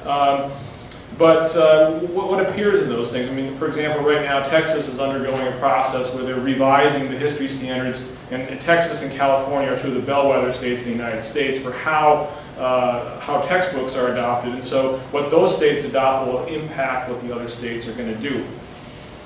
But what appears in those things? I mean, for example, right now Texas is undergoing a process where they're revising the history standards, and Texas and California are two of the bellwether states in the United States for how textbooks are adopted. And so what those states adopt will impact what the other states are going to do.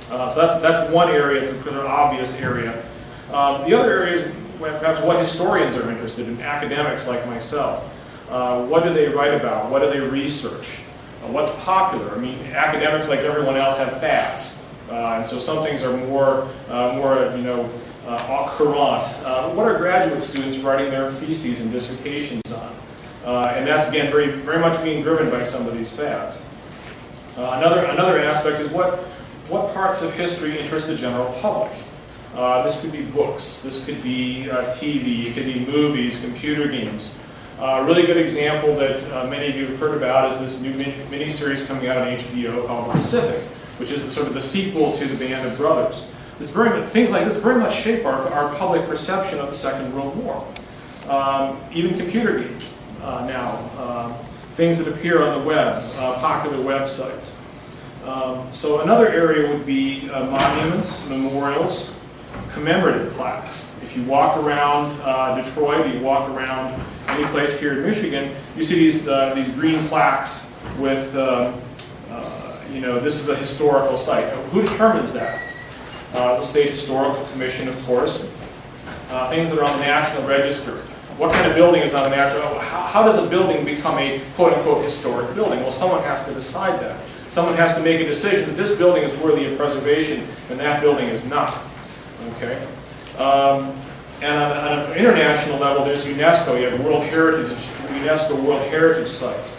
So that's one area. It's an obvious area. The other area is perhaps what historians are interested in, academics like myself. What do they write about? What do they research? What's popular? I mean, academics, like everyone else, have fads, and so some things are more current. What are graduate students writing their theses and dissertations on? And that's again very much being driven by some of these fads. Another aspect is what parts of history interest the general public. This could be books. This could be TV. It could be movies, computer games. A really good example that many of you have heard about is this new miniseries coming out on HBO called The Pacific, which is sort of the sequel to The Band of Brothers. Things like this very much shape our public perception of the Second World War. Even computer games now, things that appear on the web, popular websites. So another area would be monuments, memorials, commemorative plaques. If you walk around Detroit, you walk around any place here in Michigan, you see these green plaques with, this is a historical site. Who determines that? The State Historical Commission, of course. Things that are on the National Register. What kind of building is on the National? How does a building become a quote-unquote historic building? Well, someone has to decide that. Someone has to make a decision that this building is worthy of preservation and that building is not. Okay. And on an international level, there's UNESCO. You have UNESCO World Heritage Sites.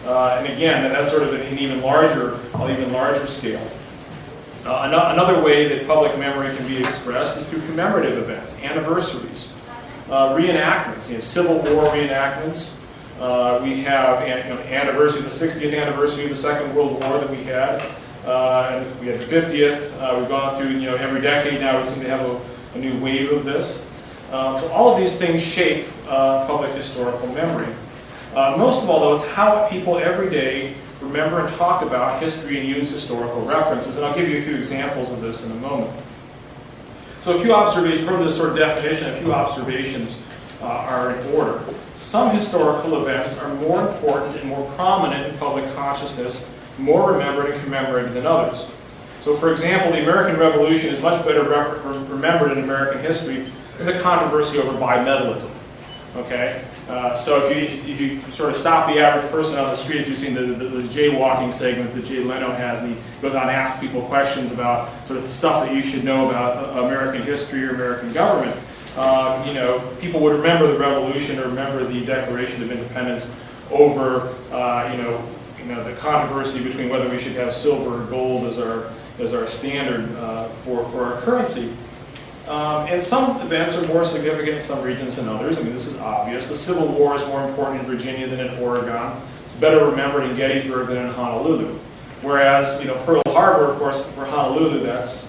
And again, that's sort of an even larger scale. Another way that public memory can be expressed is through commemorative events, anniversaries, reenactments. Civil War reenactments. We have anniversary, the 60th anniversary of the Second World War that we had. And we had the 50th. We've gone through every decade now. We seem to have a new wave of this. So all of these things shape public historical memory. Most of all, though, it's how people every day remember and talk about history and use historical references. And I'll give you a few examples of this in a moment. So a few observations, from this sort of definition, a few observations are in order. Some historical events are more important and more prominent in public consciousness, more remembered and commemorated than others. So for example, the American Revolution is much better remembered in American history than the controversy over bimetallism. Okay? So if you sort of stop the average person on the street, if you've seen the jaywalking segments that Jay Leno has, and he goes on and asks people questions about sort of the stuff that you should know about American history or American government, people would remember the Revolution or remember the Declaration of Independence over, the controversy between whether we should have silver or gold as our standard for our currency. And some events are more significant in some regions than others. I mean, this is obvious. The Civil War is more important in Virginia than in Oregon. It's better remembered in Gettysburg than in Honolulu. Whereas, Pearl Harbor, of course, for Honolulu, that's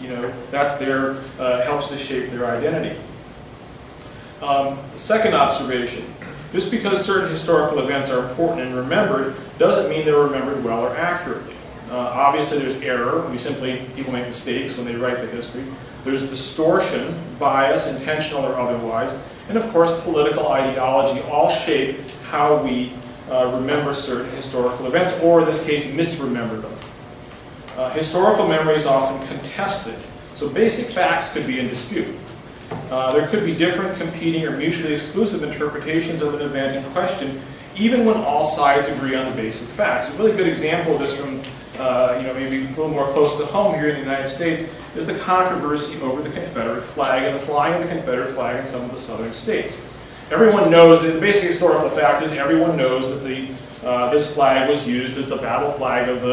their helps to shape their identity. Second observation: just because certain historical events are important and remembered doesn't mean they're remembered well or accurately. Obviously, there's error. People make mistakes when they write the history. There's distortion, bias, intentional or otherwise, and of course, political ideology all shape how we remember certain historical events, or in this case, misremember them. Historical memory is often contested, so basic facts could be in dispute. There could be different, competing, or mutually exclusive interpretations of an event in question, even when all sides agree on the basic facts. A really good example of this from, maybe a little more close to home here in the United States is the controversy over the Confederate flag and the flying of the Confederate flag in some of the southern states. Everyone knows that the basic historical fact is everyone knows that this flag was used as the battle flag of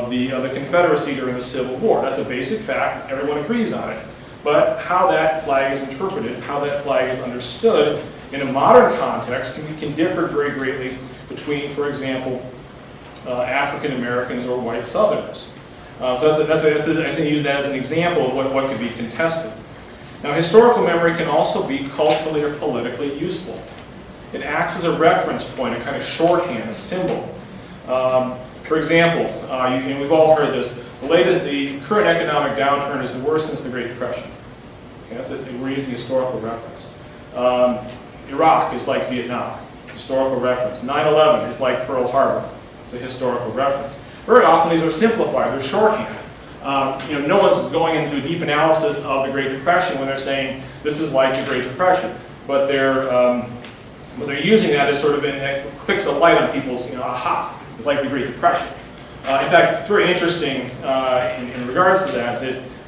the Confederacy during the Civil War. That's a basic fact. Everyone agrees on it. But how that flag is interpreted, how that flag is understood in a modern context can differ very greatly between, for example, African Americans or white Southerners. So I can use that as an example of what could be contested. Now, historical memory can also be culturally or politically useful. It acts as a reference point, a kind of shorthand, a symbol. For example, we've all heard this, the current economic downturn is the worst since the Great Depression. Okay, we're using historical reference. Iraq is like Vietnam, historical reference. 9/11 is like Pearl Harbor, it's a historical reference. Very often these are simplified, they're shorthand. No one's going into a deep analysis of the Great Depression when they're saying this is like the Great Depression, but they're using that as sort of it clicks a light on people's, aha, it's like the Great Depression. In fact, it's very interesting in regards to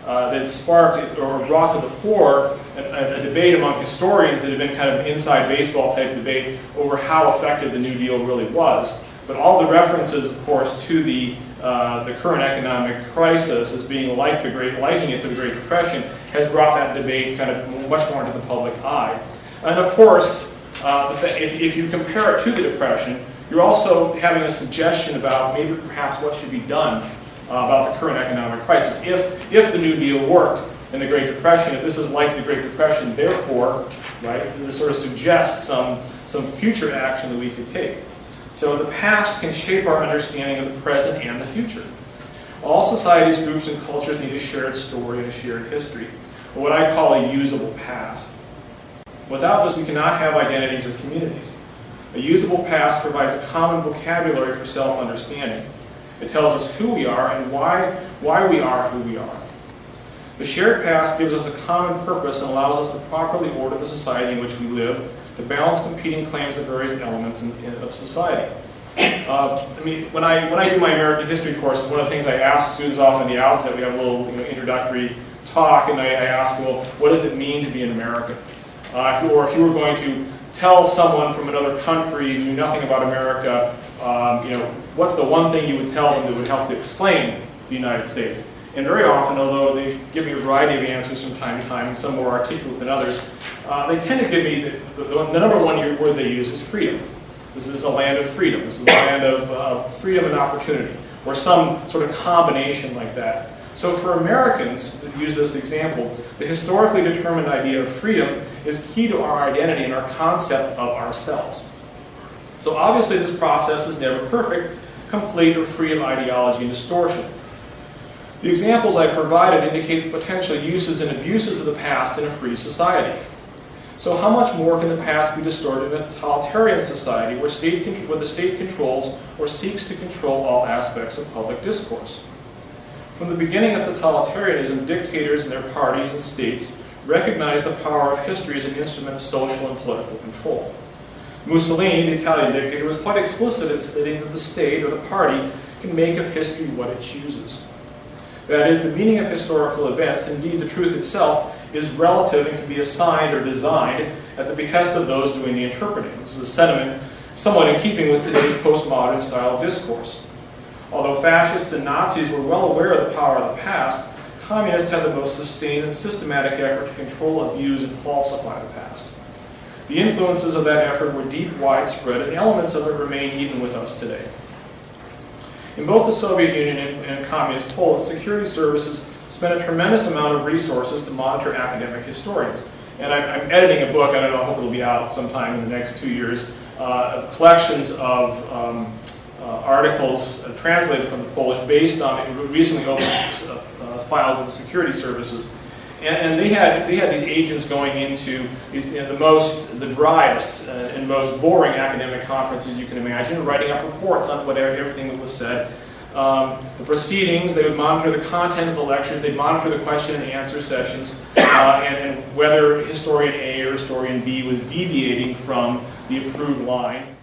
that sparked or brought to the fore a debate among historians that had been kind of inside baseball type debate over how effective the New Deal really was. But all the references, of course, to the current economic crisis as being liking it to the Great Depression has brought that debate kind of much more into the public eye. And of course, if you compare it to the Depression, you're also having a suggestion about maybe perhaps what should be done about the current economic crisis. If the New Deal worked in the Great Depression, if this is like the Great Depression, therefore, right, this sort of suggests some future action that we could take. So the past can shape our understanding of the present and the future. All societies, groups, and cultures need a shared story and a shared history, or what I call a usable past. Without this, we cannot have identities or communities. A usable past provides a common vocabulary for self-understanding. It tells us who we are and why we are who we are. The shared past gives us a common purpose and allows us to properly order the society in which we live, to balance competing claims of various elements of society. When I do my American history courses, one of the things I ask students often at the outset, we have a little introductory talk, and I ask, well, what does it mean to be an American? If you were going to tell someone from another country who knew nothing about America, what's the one thing you would tell them that would help to explain the United States? And very often, although they give me a variety of answers from time to time, and some more articulate than others, they tend to give me the number one word they use is freedom. This is a land of freedom. This is a land of freedom and opportunity, or some sort of combination like that. So for Americans, to use this example, the historically determined idea of freedom is key to our identity and our concept of ourselves. So obviously this process is never perfect, complete, or free of ideology and distortion. The examples I provided indicate the potential uses and abuses of the past in a free society. So how much more can the past be distorted in a totalitarian society where the state controls or seeks to control all aspects of public discourse? From the beginning of totalitarianism, dictators and their parties and states recognized the power of history as an instrument of social and political control. Mussolini, the Italian dictator, was quite explicit in stating that the state or the party can make of history what it chooses. That is, the meaning of historical events, indeed the truth itself, is relative and can be assigned or designed at the behest of those doing the interpreting. This is a sentiment somewhat in keeping with today's postmodern style of discourse. Although fascists and Nazis were well aware of the power of the past, communists had the most sustained and systematic effort to control, abuse, and falsify the past. The influences of that effort were deep, widespread, and elements of it remain even with us today. In both the Soviet Union and Communist Poland, security services spent a tremendous amount of resources to monitor academic historians. And I'm editing a book, I don't know, I hope it'll be out sometime in the next 2 years, collections of articles translated from the Polish based on recently opened files of the security services. And they had these agents going into these, the driest and most boring academic conferences you can imagine, writing up reports on everything that was said. The proceedings, they would monitor the content of the lectures, they'd monitor the question and answer sessions, and whether historian A or historian B was deviating from the approved line.